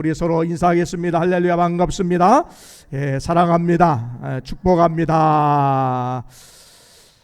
우리 서로 인사하겠습니다. 할렐루야, 반갑습니다. 사랑합니다. 축복합니다.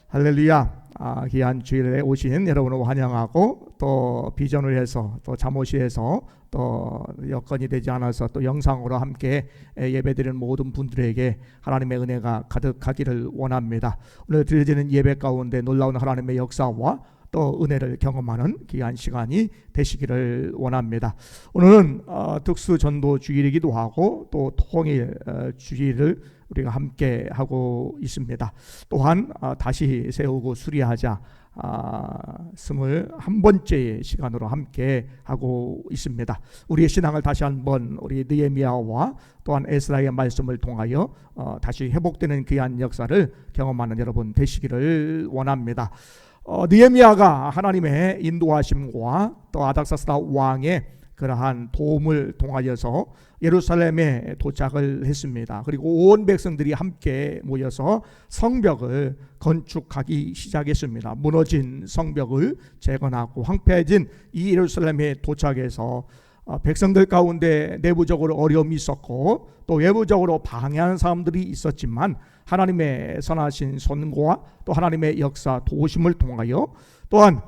할렐루야. 귀한 주일에 오신 여러분을 환영하고, 또 비전을 해서 또 잠옷이해서 또 여건이 되지 않아서 또 영상으로 함께 예배드리는 모든 분들에게 하나님의 은혜가 가득하기를 원합니다. 오늘 드려지는 예배 가운데 놀라운 하나님의 역사와 또 은혜를 경험하는 귀한 시간이 되시기를 원합니다. 오늘은 특수 전도 주일이기도 하고 또 통일 주일을 우리가 함께 하고 있습니다. 또한 다시 세우고 수리하자 21번째 시간으로 함께 하고 있습니다. 우리의 신앙을 다시 한번 우리 느헤미야와 또한 에스라의 말씀을 통하여 다시 회복되는 귀한 역사를 경험하는 여러분 되시기를 원합니다. 느헤미야가 하나님의 인도하심과 또 아닥사스다 왕의 그러한 도움을 통하여서 예루살렘에 도착을 했습니다. 그리고 온 백성들이 함께 모여서 성벽을 건축하기 시작했습니다. 무너진 성벽을 재건하고 황폐해진 이 예루살렘에 도착해서 백성들 가운데 내부적으로 어려움이 있었고 또 외부적으로 방해하는 사람들이 있었지만 하나님의 선하신 손과 또 하나님의 역사 도우심을 통하여 또한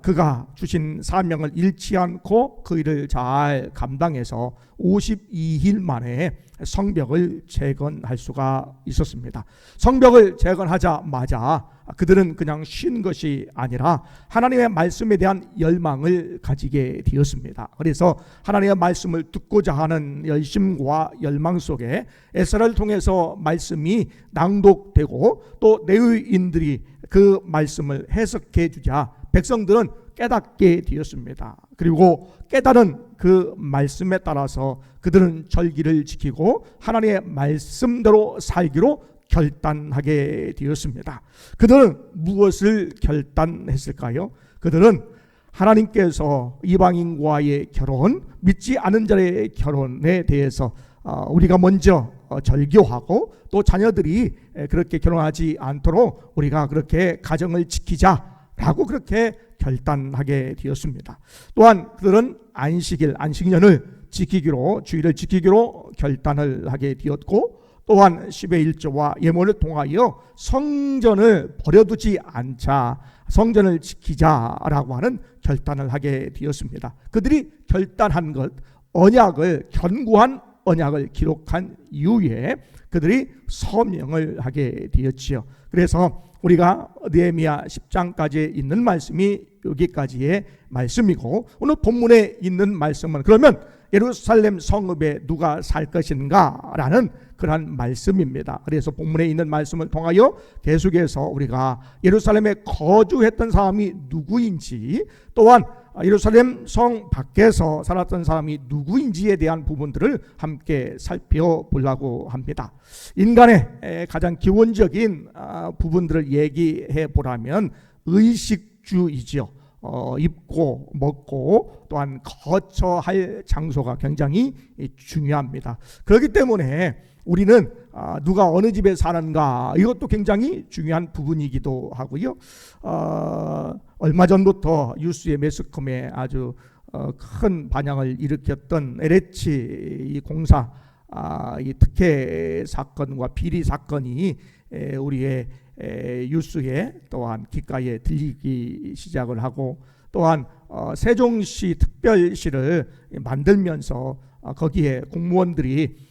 그가 주신 사명을 잃지 않고 그 일을 잘 감당해서 52일 만에 성벽을 재건할 수가 있었습니다. 성벽을 재건하자마자 그들은 그냥 쉰 것이 아니라 하나님의 말씀에 대한 열망을 가지게 되었습니다. 그래서 하나님의 말씀을 듣고자 하는 열심과 열망 속에 에스라를 통해서 말씀이 낭독되고 또 레위인들이 그 말씀을 해석해 주자 백성들은 깨닫게 되었습니다. 그리고 깨달은 그 말씀에 따라서 그들은 절기를 지키고 하나님의 말씀대로 살기로 결단하게 되었습니다. 그들은 무엇을 결단했을까요? 그들은 하나님께서 이방인과의 결혼, 믿지 않은 자의 결혼에 대해서 우리가 먼저 절교하고 또 자녀들이 그렇게 결혼하지 않도록 우리가 그렇게 가정을 지키자라고 그렇게 결단하게 되었습니다. 또한 그들은 안식년을 지키기로, 주일을 지키기로 결단을 하게 되었고, 또한 10의 1조와 예물을 통하여 성전을 버려두지 않자, 성전을 지키자라고 하는 결단을 하게 되었습니다. 그들이 결단한 것, 언약을, 견고한 언약을 기록한 이후에 그들이 서명을 하게 되었지요. 그래서 우리가 느헤미야 10장까지 있는 말씀이 여기까지의 말씀이고, 오늘 본문에 있는 말씀은 그러면 예루살렘 성읍에 누가 살 것인가 라는 그러한 말씀입니다. 그래서 본문에 있는 말씀을 통하여 계속해서 우리가 예루살렘에 거주했던 사람이 누구인지, 또한 예루살렘 성 밖에서 살았던 사람이 누구인지에 대한 부분들을 함께 살펴보려고 합니다. 인간의 가장 기본적인 부분들을 얘기해 보라면 의식주이죠. 입고 먹고 또한 거처할 장소가 굉장히 중요합니다. 그렇기 때문에 우리는 누가 어느 집에 사는가, 이것도 굉장히 중요한 부분이기도 하고요. 얼마 전부터 뉴스의 매스컴에 아주 큰 반향을 일으켰던 LH 공사 이 특혜 사건과 비리 사건이 우리의 뉴스에 또한 귓가에 들리기 시작을 하고, 또한 세종시 특별시를 만들면서 거기에 공무원들이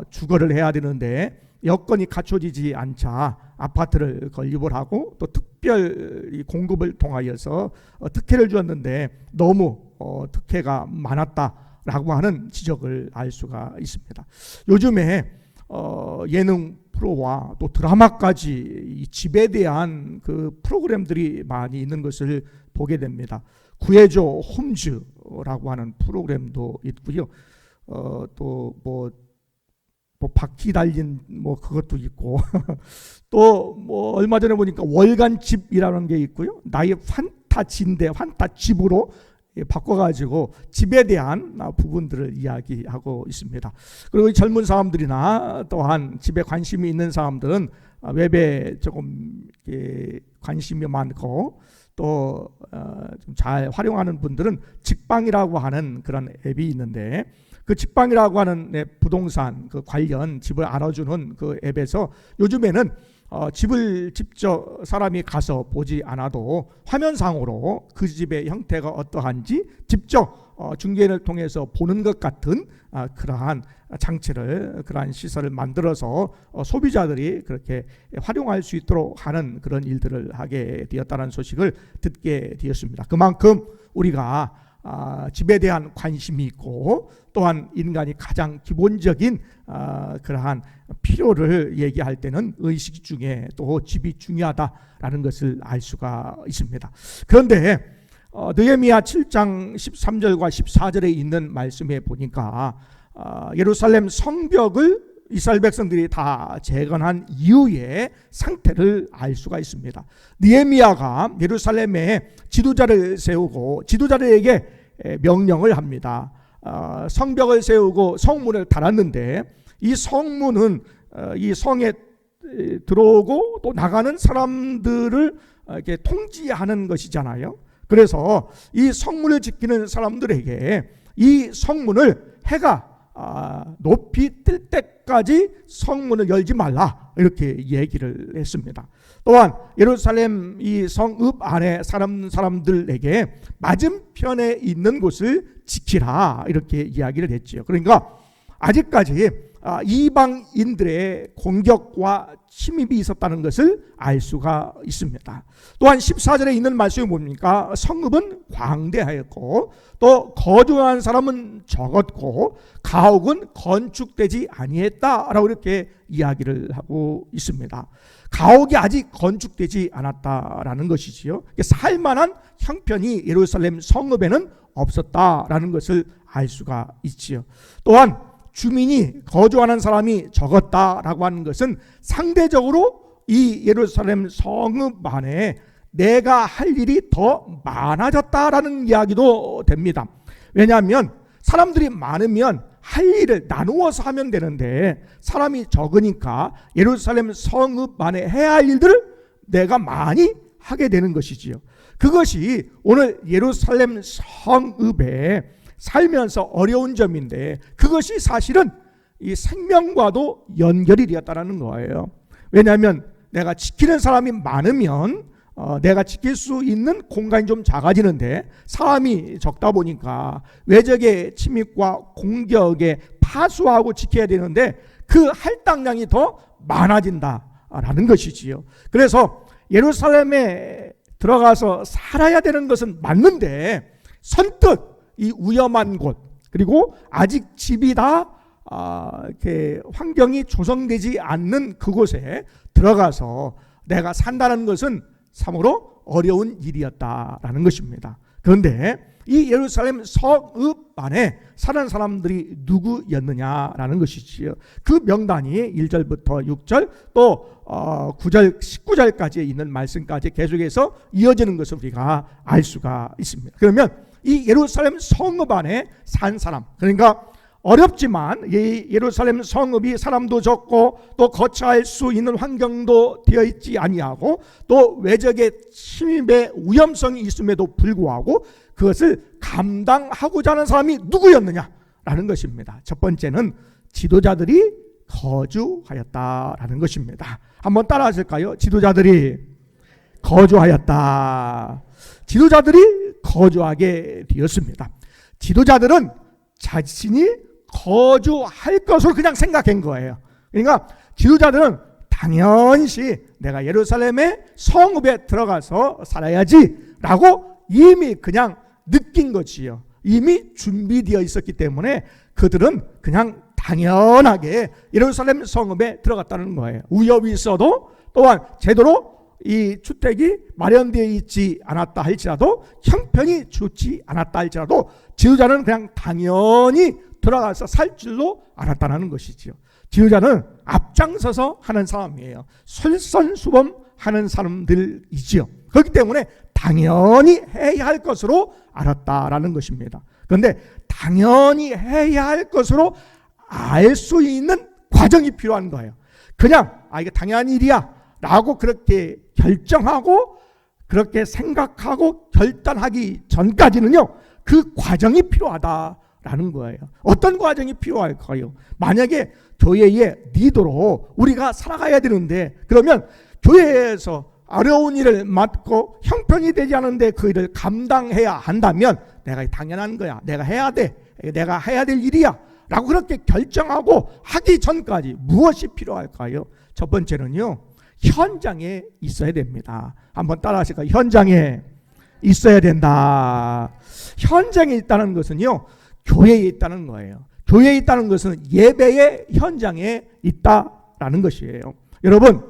주거를 해야 되는데 여건이 갖춰지지 않자 아파트를 건립을 하고 또 특별 공급을 통하여서 특혜를 주었는데 너무 특혜가 많았다라고 하는 지적을 알 수가 있습니다. 요즘에 예능 프로와 또 드라마까지 이 집에 대한 그 프로그램들이 많이 있는 것을 보게 됩니다. 구해줘 홈즈라고 하는 프로그램도 있고요. 또 뭐 바퀴 달린 그것도 있고 또 얼마 전에 보니까 월간 집이라는 게 있고요. 나의 환타지인데 환타집으로 바꿔가지고 집에 대한 부분들을 이야기하고 있습니다. 그리고 젊은 사람들이나 또한 집에 관심이 있는 사람들은 웹에 조금 관심이 많고 또 좀 잘 활용하는 분들은 직방이라고 하는 그런 앱이 있는데 그 직방이라고 하는 부동산 그 관련 집을 알아주는 그 앱에서 요즘에는 집을 직접 사람이 가서 보지 않아도 화면상으로 그 집의 형태가 어떠한지 직접 중개인을 통해서 보는 것 같은 그러한 장치를, 그러한 시설을 만들어서 소비자들이 그렇게 활용할 수 있도록 하는 그런 일들을 하게 되었다는 소식을 듣게 되었습니다. 그만큼 우리가 집에 대한 관심이 있고, 또한 인간이 가장 기본적인 그러한 필요를 얘기할 때는 의식 중에 또 집이 중요하다라는 것을 알 수가 있습니다. 그런데 느헤미야 7장 13절과 14절에 있는 말씀에 보니까 예루살렘 성벽을 이스라엘 백성들이 다 재건한 이후의 상태를 알 수가 있습니다. 느헤미야가 예루살렘에 지도자를 세우고 지도자들에게 명령을 합니다. 성벽을 세우고 성문을 달았는데 이 성문은 이 성에 들어오고 또 나가는 사람들을 이렇게 통지하는 것이잖아요. 그래서 이 성문을 지키는 사람들에게 이 성문을 해가 높이 뜰 때까지 성문을 열지 말라, 이렇게 얘기를 했습니다. 또한 예루살렘 이 성읍 안에 사람들에게 맞은편에 있는 곳을 지키라, 이렇게 이야기를 했지요. 그러니까 아직까지 이방인들의 공격과 침입이 있었다는 것을 알 수가 있습니다. 또한 14절에 있는 말씀이 뭡니까? 성읍은 광대하였고 또 거주한 사람은 적었고 가옥은 건축되지 아니했다라고 이렇게 이야기를 하고 있습니다. 가옥이 아직 건축되지 않았다라는 것이지요. 살만한 형편이 예루살렘 성읍에는 없었다라는 것을 알 수가 있지요. 또한 주민이, 거주하는 사람이 적었다라고 하는 것은 상대적으로 이 예루살렘 성읍 안에 내가 할 일이 더 많아졌다라는 이야기도 됩니다. 왜냐하면 사람들이 많으면 할 일을 나누어서 하면 되는데 사람이 적으니까 예루살렘 성읍 안에 해야 할 일들을 내가 많이 하게 되는 것이지요. 그것이 오늘 예루살렘 성읍에 살면서 어려운 점인데, 그것이 사실은 이 생명과도 연결이 되었다는 거예요. 왜냐하면 내가 지키는 사람이 많으면 내가 지킬 수 있는 공간이 좀 작아지는데 사람이 적다 보니까 외적의 침입과 공격에 파수하고 지켜야 되는데 그 할당량이 더 많아진다라는 것이지요. 그래서 예루살렘에 들어가서 살아야 되는 것은 맞는데 선뜻 이 위험한 곳, 그리고 아직 집이 다 이렇게 환경이 조성되지 않는 그곳에 들어가서 내가 산다는 것은 참으로 어려운 일이었다라는 것입니다. 그런데 이 예루살렘 성읍 안에 사는 사람들이 누구였느냐라는 것이지요. 그 명단이 1절부터 6절 또 9절 19절까지 있는 말씀까지 계속해서 이어지는 것을 우리가 알 수가 있습니다. 그러면 이 예루살렘 성읍 안에 산 사람, 그러니까 어렵지만 이 예루살렘 성읍이 사람도 적고 또 거처할 수 있는 환경도 되어 있지 아니하고 또 외적의 침입의 위험성이 있음에도 불구하고 그것을 감당하고자 하는 사람이 누구였느냐라는 것입니다. 첫 번째는 지도자들이 거주하였다라는 것입니다. 한번 따라 하실까요? 지도자들이 거주하였다. 지도자들이 거주하게 되었습니다. 지도자들은 자신이 거주할 것으로 그냥 생각한 거예요. 그러니까 지도자들은 당연시 내가 예루살렘의 성읍에 들어가서 살아야지 라고 이미 그냥 느낀 것이요. 이미 준비되어 있었기 때문에 그들은 그냥 당연하게 예루살렘 성읍에 들어갔다는 거예요. 위협이 있어도 또한 제대로 이 주택이 마련되어 있지 않았다 할지라도 형편이 좋지 않았다 할지라도 지도자는 그냥 당연히 들어가서 살 줄로 알았다는 것이지요. 지도자는 앞장서서 하는 사람이에요. 솔선수범하는 사람들이지요. 그렇기 때문에 당연히 해야 할 것으로 알았다라는 것입니다. 그런데 당연히 해야 할 것으로 알 수 있는 과정이 필요한 거예요. 그냥 이게 당연한 일이야 라고 그렇게 결정하고 그렇게 생각하고 결단하기 전까지는요, 그 과정이 필요하다 라는 거예요. 어떤 과정이 필요할까요? 만약에 교회의 리더로 우리가 살아가야 되는데, 그러면 교회에서 어려운 일을 맡고 형편이 되지 않은데 그 일을 감당해야 한다면 내가 당연한 거야, 내가 해야 돼, 내가 해야 될 일이야 라고 그렇게 결정하고 하기 전까지 무엇이 필요할까요? 첫 번째는요, 현장에 있어야 됩니다. 한번 따라 하실까요? 현장에 있어야 된다. 현장에 있다는 것은요, 교회에 있다는 거예요. 교회에 있다는 것은 예배의 현장에 있다라는 것이에요. 여러분,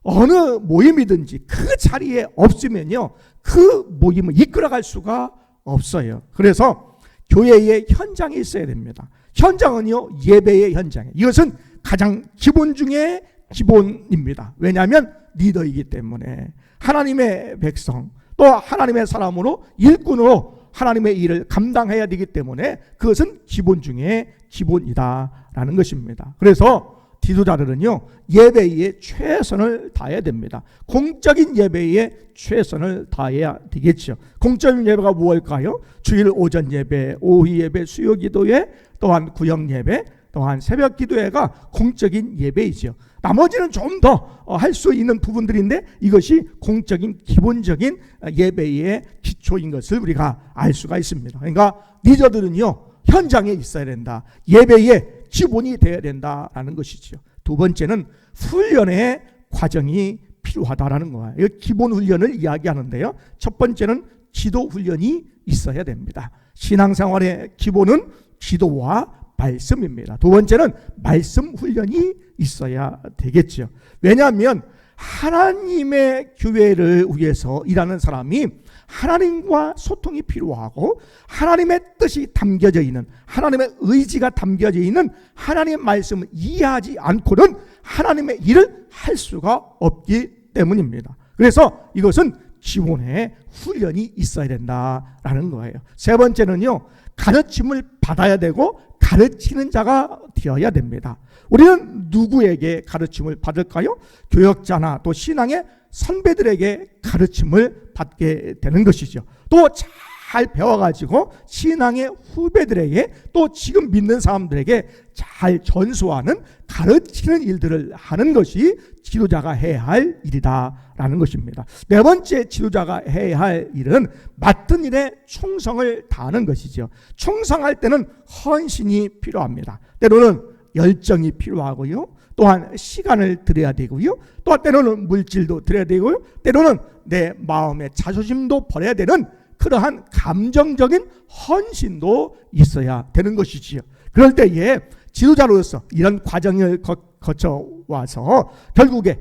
어느 모임이든지 그 자리에 없으면요, 그 모임을 이끌어갈 수가 없어요. 그래서 교회의 현장에 있어야 됩니다. 현장은요, 예배의 현장이에요. 이것은 가장 기본 중에 기본입니다. 왜냐하면 리더이기 때문에 하나님의 백성, 또 하나님의 사람으로 일꾼으로 하나님의 일을 감당해야 되기 때문에 그것은 기본 중에 기본이다라는 것입니다. 그래서 지도자들은요, 예배에 최선을 다해야 됩니다. 공적인 예배에 최선을 다해야 되겠죠. 공적인 예배가 무엇일까요? 주일 오전 예배, 오후 예배, 수요 기도회, 또한 구역 예배, 또한 새벽 기도회가 공적인 예배이죠. 나머지는 좀 더 할 수 있는 부분들인데 이것이 공적인 기본적인 예배의 기초인 것을 우리가 알 수가 있습니다. 그러니까 리더들은요, 현장에 있어야 된다. 예배의 기본이 되어야 된다라는 것이죠. 두 번째는 훈련의 과정이 필요하다라는 거예요. 이 기본 훈련을 이야기하는데요. 첫 번째는 기도 훈련이 있어야 됩니다. 신앙생활의 기본은 기도와 말씀입니다. 두 번째는 말씀 훈련이 있어야 되겠죠. 왜냐하면 하나님의 교회를 위해서 일하는 사람이 하나님과 소통이 필요하고 하나님의 뜻이 담겨져 있는, 하나님의 의지가 담겨져 있는 하나님의 말씀을 이해하지 않고는 하나님의 일을 할 수가 없기 때문입니다. 그래서 이것은 기본의 훈련이 있어야 된다라는 거예요. 세 번째는요, 가르침을 받아야 되고 가르치는 자가 되어야 됩니다. 우리는 누구에게 가르침을 받을까요? 교역자나 또 신앙의 선배들에게 가르침을 받게 되는 것이죠. 또 잘 배워가지고 신앙의 후배들에게, 또 지금 믿는 사람들에게 잘 전수하는, 가르치는 일들을 하는 것이 지도자가 해야 할 일이다라는 것입니다. 네 번째 지도자가 해야 할 일은 맡은 일에 충성을 다하는 것이죠. 충성할 때는 헌신이 필요합니다. 때로는 열정이 필요하고요, 또한 시간을 들여야 되고요, 또 때로는 물질도 들여야 되고요, 때로는 내 마음의 자존심도 버려야 되는 그러한 감정적인 헌신도 있어야 되는 것이지요. 그럴 때에 지도자로서 이런 과정을 거쳐와서 결국에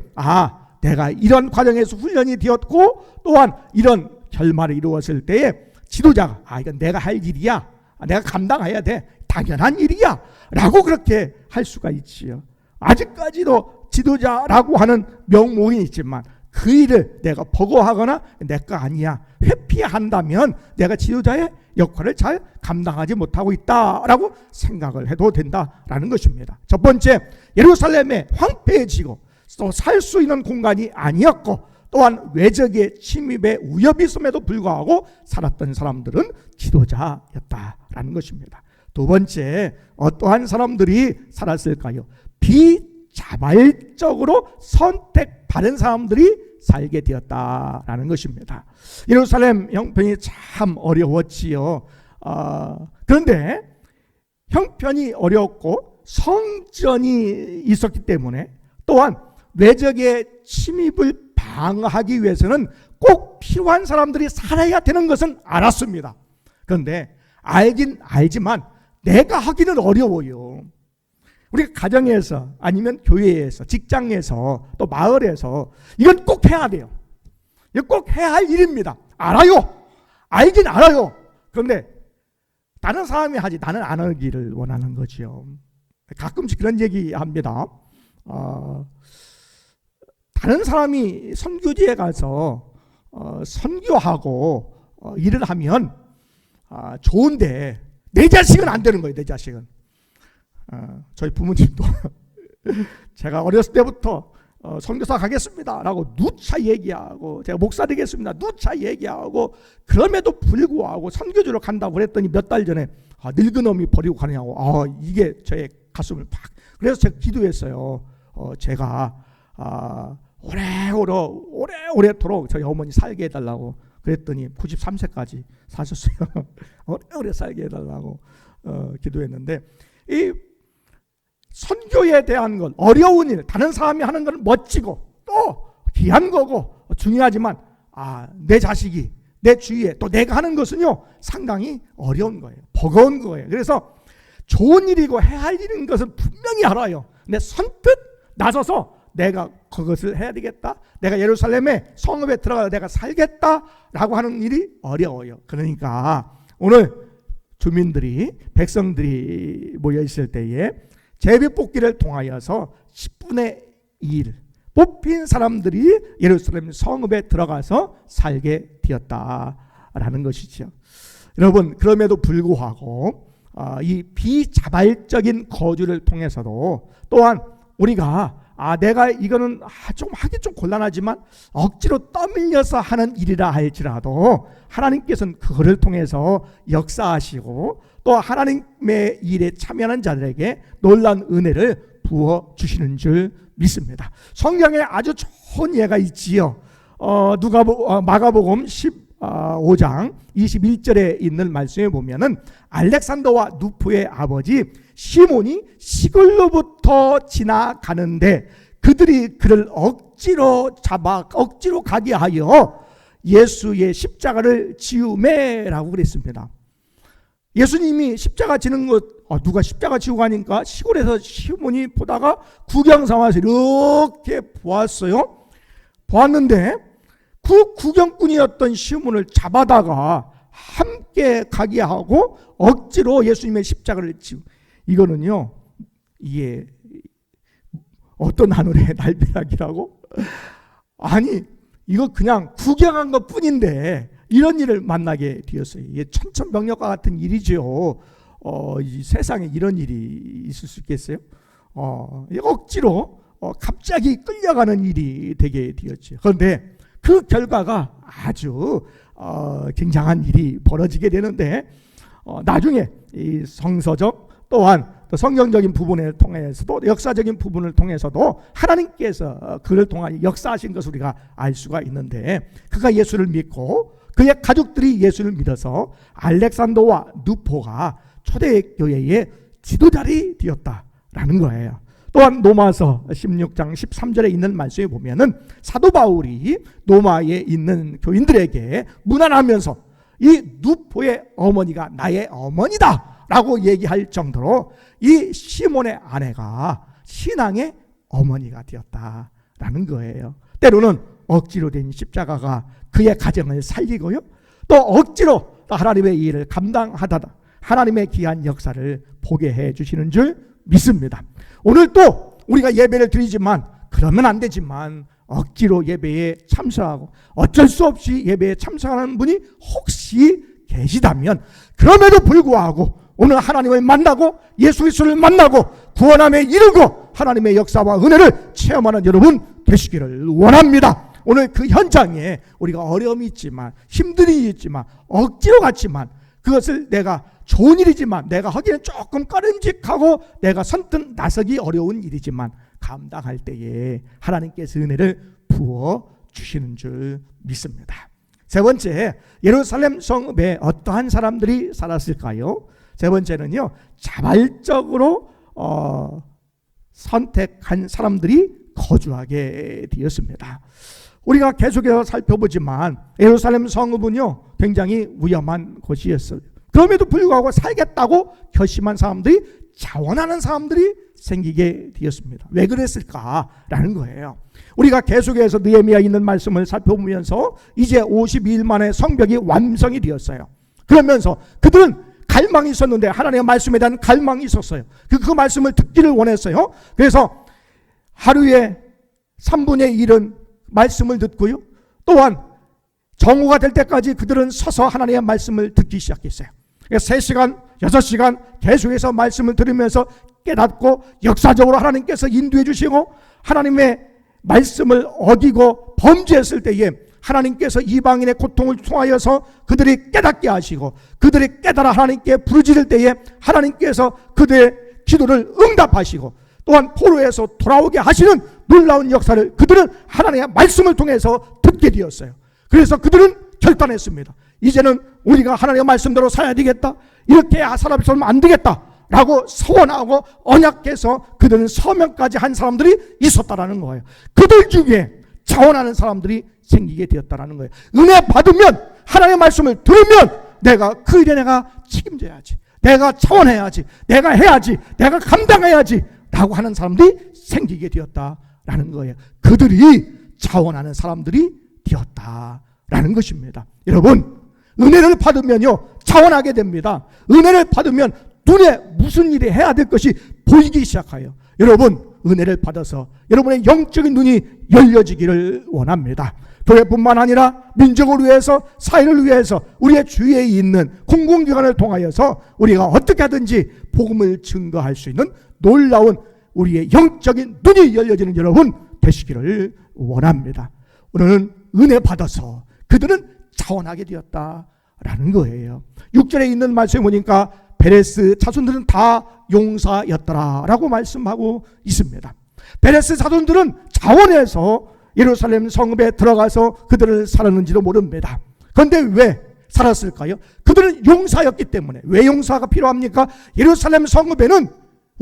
내가 이런 과정에서 훈련이 되었고 또한 이런 결말을 이루었을 때에 지도자가 이건 내가 할 일이야, 내가 감당해야 돼, 당연한 일이야 라고 그렇게 할 수가 있지요. 아직까지도 지도자라고 하는 명목이 있지만 그 일을 내가 보고하거나 내 거 아니야, 회피한다면 내가 지도자의 역할을 잘 감당하지 못하고 있다라고 생각을 해도 된다라는 것입니다. 첫 번째, 예루살렘에 황폐해지고 또 살 수 있는 공간이 아니었고 또한 외적의 침입에 위협이 있음에도 불구하고 살았던 사람들은 지도자였다라는 것입니다. 두 번째, 어떠한 사람들이 살았을까요? 비자발적으로 선택받은 사람들이 살게 되었다라는 것입니다. 예루살렘 형편이 참 어려웠지요. 그런데 형편이 어려웠고 성전이 있었기 때문에 또한 외적의 침입을 방어하기 위해서는 꼭 필요한 사람들이 살아야 되는 것은 알았습니다. 그런데 알긴 알지만 내가 하기는 어려워요. 우리가 가정에서 아니면 교회에서, 직장에서, 또 마을에서 이건 꼭 해야 돼요. 이거 꼭 해야 할 일입니다. 알아요. 알긴 알아요. 그런데 다른 사람이 하지 나는 안 하기를 원하는 거죠. 가끔씩 그런 얘기합니다. 다른 사람이 선교지에 가서 선교하고 일을 하면 좋은데 내 자식은 안 되는 거예요. 내 자식은. 저희 부모님도 제가 어렸을 때부터 선교사 가겠습니다 라고 누차 얘기하고, 제가 목사 되겠습니다 누차 얘기하고, 그럼에도 불구하고 선교지로 간다고 그랬더니 몇 달 전에 늙은 놈이 버리고 가느냐고. 이게 저의 가슴을 팍. 그래서 제가 기도했어요. 제가 오래오래도록 저희 어머니 살게 해달라고. 그랬더니 93세까지 사셨어요. 오래오래 살게 해달라고 기도했는데, 이 선교에 대한 건 어려운 일, 다른 사람이 하는 건 멋지고 또 귀한 거고 중요하지만 내 자식이 내 주위에 또 내가 하는 것은요 상당히 어려운 거예요. 버거운 거예요. 그래서 좋은 일이고 해야 할 일인 것을 분명히 알아요. 근데 선뜻 나서서 내가 그것을 해야 되겠다, 내가 예루살렘에 성읍에 들어가서 내가 살겠다라고 하는 일이 어려워요. 그러니까 오늘 주민들이, 백성들이 모여 있을 때에 제비뽑기를 통하여서 10분의 1 뽑힌 사람들이 예루살렘 성읍에 들어가서 살게 되었다라는 것이죠. 여러분, 그럼에도 불구하고 이 비자발적인 거주를 통해서도 또한 우리가 내가 이거는 좀 하기 좀 곤란하지만 억지로 떠밀려서 하는 일이라 할지라도 하나님께서는 그거를 통해서 역사하시고 또 하나님의 일에 참여하는 자들에게 놀라운 은혜를 부어주시는 줄 믿습니다. 성경에 아주 좋은 예가 있지요. 마가복음 15장 21절에 있는 말씀에 보면은 알렉산더와 누포의 아버지 시몬이 시골로부터 지나가는데 그들이 그를 억지로 가게 하여 예수의 십자가를 지우매라고 그랬습니다. 예수님이 십자가 지는 것, 누가 십자가 지고 가니까 시골에서 시몬이 보다가 구경 삼아서 이렇게 보았는데 그 구경꾼이었던 시몬을 잡아다가 함께 가게 하고 억지로 예수님의 십자가를 지우. 이거는요, 이게 어떤 하늘의 날벼락이라고? 아니, 이거 그냥 구경한 것 뿐인데 이런 일을 만나게 되었어요. 이게 천천병력과 같은 일이죠. 이 세상에 이런 일이 있을 수 있겠어요? 억지로 갑자기 끌려가는 일이 되게 되었죠. 그런데 그 결과가 아주 굉장한 일이 벌어지게 되는데 나중에 이 성서적 또한 또 성경적인 부분을 통해서도 역사적인 부분을 통해서도 하나님께서 그를 통한 역사하신 것을 우리가 알 수가 있는데 그가 예수를 믿고 그의 가족들이 예수를 믿어서 알렉산더와 누포가 초대교회의 지도자리 되었다라는 거예요. 또한 로마서 16장 13절에 있는 말씀에 보면은 사도 바울이 로마에 있는 교인들에게 문안하면서 이 누포의 어머니가 나의 어머니다 라고 얘기할 정도로 이 시몬의 아내가 신앙의 어머니가 되었다라는 거예요. 때로는 억지로 된 십자가가 그의 가정을 살리고요, 또 억지로 하나님의 일을 감당하다 하나님의 귀한 역사를 보게 해주시는 줄 믿습니다. 오늘 또 우리가 예배를 드리지만 그러면 안 되지만 억지로 예배에 참석하고 어쩔 수 없이 예배에 참석하는 분이 혹시 계시다면 그럼에도 불구하고 오늘 하나님을 만나고 예수 그리스도를 만나고 구원함에 이르고 하나님의 역사와 은혜를 체험하는 여러분 되시기를 원합니다. 오늘 그 현장에 우리가 어려움이 있지만 힘들이 있지만 억지로 갔지만 그것을 내가 좋은 일이지만 내가 하기에는 조금 꺼림직하고 내가 선뜻 나서기 어려운 일이지만 감당할 때에 하나님께서 은혜를 부어주시는 줄 믿습니다. 세 번째, 예루살렘 성읍에 어떠한 사람들이 살았을까요? 세 번째는요, 자발적으로 선택한 사람들이 거주하게 되었습니다. 우리가 계속해서 살펴보지만 예루살렘 성읍은요 굉장히 위험한 곳이었어요. 그럼에도 불구하고 살겠다고 결심한 사람들이, 자원하는 사람들이 생기게 되었습니다. 왜 그랬을까라는 거예요. 우리가 계속해서 느헤미야 있는 말씀을 살펴보면서 이제 52일 만에 성벽이 완성이 되었어요. 그러면서 그들은 갈망이 있었는데 하나님의 말씀에 대한 갈망이 있었어요. 그 말씀을 듣기를 원했어요. 그래서 하루에 3분의 1은 말씀을 듣고요, 또한 정오가 될 때까지 그들은 서서 하나님의 말씀을 듣기 시작했어요. 3시간, 6시간 계속해서 말씀을 들으면서 깨닫고 역사적으로 하나님께서 인도해 주시고 하나님의 말씀을 어기고 범죄했을 때에 하나님께서 이방인의 고통을 통하여서 그들이 깨닫게 하시고, 그들이 깨달아 하나님께 부르짖을 때에 하나님께서 그들의 기도를 응답하시고, 또한 포로에서 돌아오게 하시는 놀라운 역사를 그들은 하나님의 말씀을 통해서 듣게 되었어요. 그래서 그들은 결단했습니다. 이제는 우리가 하나님의 말씀대로 살아야 되겠다, 이렇게 살아서는 안 되겠다 라고 서원하고 언약해서 그들은 서명까지 한 사람들이 있었다라는 거예요. 그들 중에 자원하는 사람들이 생기게 되었다라는 거예요. 은혜 받으면, 하나님의 말씀을 들으면 내가 그 일에 내가 책임져야지, 내가 자원해야지, 내가 해야지, 내가 감당해야지 라고 하는 사람들이 생기게 되었다라는 거예요. 그들이 자원하는 사람들이 되었다라는 것입니다. 여러분, 은혜를 받으면요 자원하게 됩니다. 은혜를 받으면 눈에 무슨 일이 해야 될 것이 보이기 시작해요. 여러분, 은혜를 받아서 여러분의 영적인 눈이 열려지기를 원합니다. 교회뿐만 아니라 민족을 위해서, 사회를 위해서, 우리의 주위에 있는 공공기관을 통하여서 우리가 어떻게 하든지 복음을 증거할 수 있는 놀라운 우리의 영적인 눈이 열려지는 여러분 되시기를 원합니다. 오늘은 은혜 받아서 그들은 자원하게 되었다라는 거예요. 6절에 있는 말씀에 보니까 베레스 자손들은 다 용사였더라라고 말씀하고 있습니다. 베레스 자손들은 자원해서 예루살렘 성읍에 들어가서 그들을 살았는지도 모릅니다. 그런데 왜 살았을까요? 그들은 용사였기 때문에. 왜 용사가 필요합니까? 예루살렘 성읍에는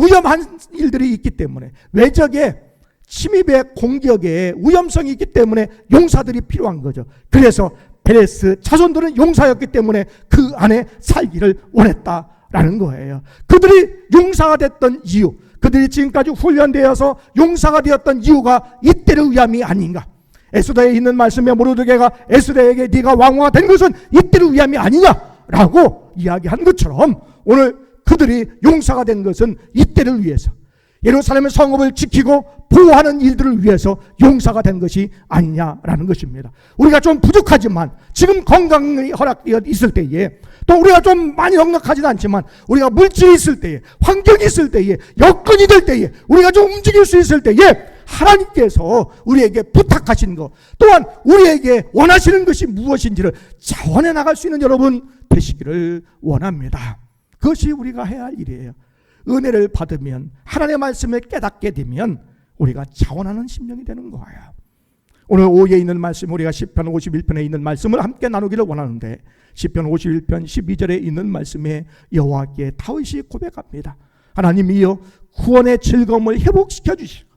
위험한 일들이 있기 때문에, 외적의 침입의 공격에 위험성이 있기 때문에 용사들이 필요한 거죠. 그래서 베레스 자손들은 용사였기 때문에 그 안에 살기를 원했다라는 거예요. 그들이 용사가 됐던 이유, 그들이 지금까지 훈련되어서 용사가 되었던 이유가 이때를 위함이 아닌가. 에스더에 있는 말씀에 모르드게가 에스더에게 네가 왕후가 된 것은 이때를 위함이 아니냐라고 이야기한 것처럼, 오늘 그들이 용사가 된 것은 이때를 위해서, 예루살렘의 성읍을 지키고 보호하는 일들을 위해서 용사가 된 것이 아니냐라는 것입니다. 우리가 좀 부족하지만, 지금 건강이 허락되어 있을 때에, 또 우리가 좀 많이 넉넉하지는 않지만 우리가 물질이 있을 때에, 환경이 있을 때에, 여건이 될 때에, 우리가 좀 움직일 수 있을 때에 하나님께서 우리에게 부탁하신 것, 또한 우리에게 원하시는 것이 무엇인지를 자원해 나갈 수 있는 여러분 되시기를 원합니다. 그것이 우리가 해야 할 일이에요. 은혜를 받으면, 하나님의 말씀을 깨닫게 되면 우리가 자원하는 심령이 되는 거예요. 오늘 5에 있는 말씀, 우리가 시편 51편에 있는 말씀을 함께 나누기를 원하는데, 시편 51편 12절에 있는 말씀에 여호와께 다윗이 고백합니다. 하나님이여, 구원의 즐거움을 회복시켜 주시고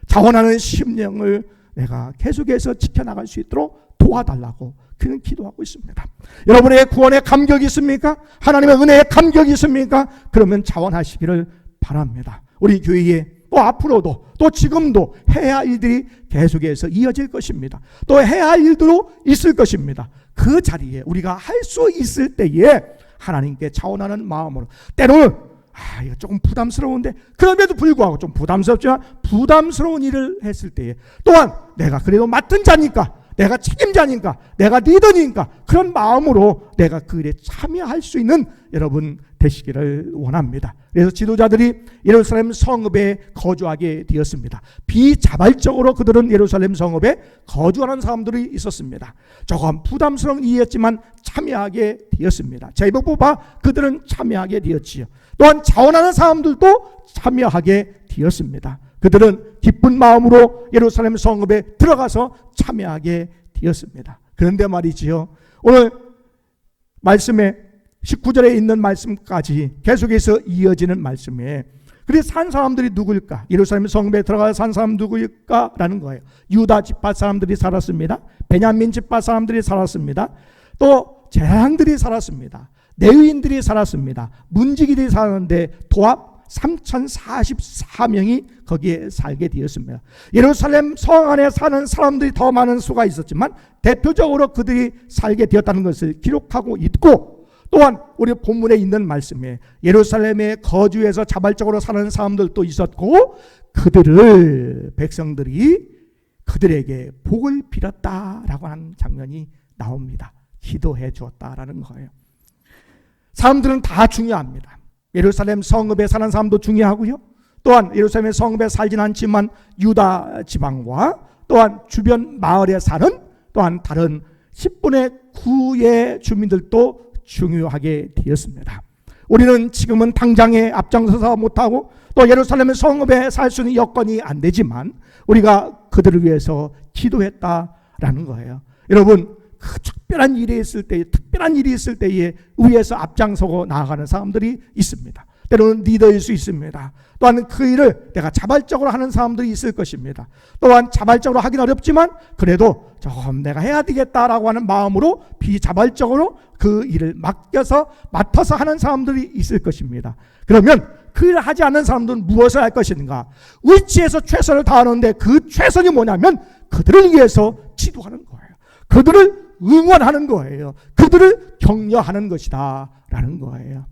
자원하는 심령을 내가 계속해서 지켜나갈 수 있도록 도와달라고 그는 기도하고 있습니다. 여러분의 구원에 감격이 있습니까? 하나님의 은혜에 감격이 있습니까? 그러면 자원하시기를 바랍니다. 우리 교회에 또 앞으로도, 또 지금도 해야 할 일들이 계속해서 이어질 것입니다. 또 해야 할 일도 있을 것입니다. 그 자리에 우리가 할 수 있을 때에 하나님께 자원하는 마음으로, 때로는 이거 조금 부담스러운데, 그럼에도 불구하고 좀 부담스럽지만 부담스러운 일을 했을 때에 또한 내가 그래도 맡은 자니까, 내가 책임자니까, 내가 리더니까 그런 마음으로 내가 그 일에 참여할 수 있는 여러분 되시기를 원합니다. 그래서 지도자들이 예루살렘 성읍에 거주하게 되었습니다. 비자발적으로 그들은 예루살렘 성읍에 거주하는 사람들이 있었습니다. 조금 부담스러운 일이었지만 참여하게 되었습니다. 제법 뽑아 그들은 참여하게 되었지요. 또한 자원하는 사람들도 참여하게 되었습니다. 그들은 기쁜 마음으로 예루살렘 성읍에 들어가서 참여하게 되었습니다. 그런데 말이지요, 오늘 말씀에 19절에 있는 말씀까지 계속해서 이어지는 말씀에, 그래서 산 사람들이 누구일까? 예루살렘 성읍에 들어가서 산 사람 누구일까? 라는 거예요. 유다 지파 사람들이 살았습니다. 베냐민 지파 사람들이 살았습니다. 또 제사장들이 살았습니다. 레위인들이 살았습니다. 문지기들이 살았는데 도합 3044명이 거기에 살게 되었습니다. 예루살렘 성 안에 사는 사람들이 더 많은 수가 있었지만 대표적으로 그들이 살게 되었다는 것을 기록하고 있고, 또한 우리 본문에 있는 말씀에 예루살렘에 거주해서 자발적으로 사는 사람들도 있었고, 그들을 백성들이 그들에게 복을 빌었다라고 하는 장면이 나옵니다. 기도해 주었다라는 거예요. 사람들은 다 중요합니다. 예루살렘 성읍에 사는 사람도 중요하고요, 또한 예루살렘 성읍에 살진 않지만 유다 지방과 또한 주변 마을에 사는 또한 다른 10분의 9의 주민들도 중요하게 되었습니다. 우리는 지금은 당장에 앞장서서 못하고 또 예루살렘 성읍에 살 수 있는 여건이 안 되지만 우리가 그들을 위해서 기도했다라는 거예요. 여러분, 그 특별한 일이 있을 때에 위에서 앞장서고 나아가는 사람들이 있습니다. 때로는 리더일 수 있습니다. 또한 그 일을 내가 자발적으로 하는 사람들이 있을 것입니다. 또한 자발적으로 하긴 어렵지만 그래도 조금 내가 해야 되겠다라고 하는 마음으로 비자발적으로 그 일을 맡아서 하는 사람들이 있을 것입니다. 그러면 그 일을 하지 않는 사람들은 무엇을 할 것인가? 위치에서 최선을 다하는데 그 최선이 뭐냐면 그들을 위해서 기도하는 거예요. 그들을 응원하는 거예요. 그들을 격려하는 것이다 라는 거예요.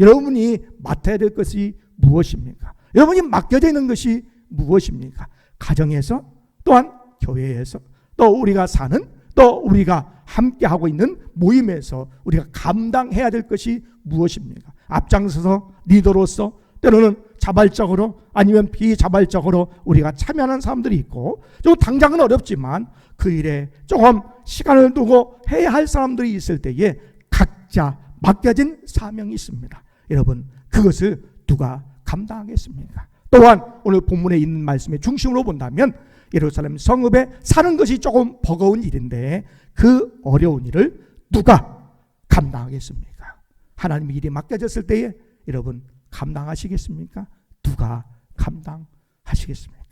여러분이 맡아야 될 것이 무엇입니까? 여러분이 맡겨져 있는 것이 무엇입니까? 가정에서, 또한 교회에서, 또 우리가 사는, 또 우리가 함께하고 있는 모임에서 우리가 감당해야 될 것이 무엇입니까? 앞장서서 리더로서 때로는 자발적으로 아니면 비자발적으로 우리가 참여하는 사람들이 있고, 좀 당장은 어렵지만 그 일에 조금 시간을 두고 해야 할 사람들이 있을 때에 각자 맡겨진 사명이 있습니다. 여러분, 그것을 누가 감당하겠습니까? 또한 오늘 본문에 있는 말씀의 중심으로 본다면 예루살렘 성읍에 사는 것이 조금 버거운 일인데 그 어려운 일을 누가 감당하겠습니까? 하나님의 일이 맡겨졌을 때에 여러분 감당하시겠습니까? 누가 감당하시겠습니까?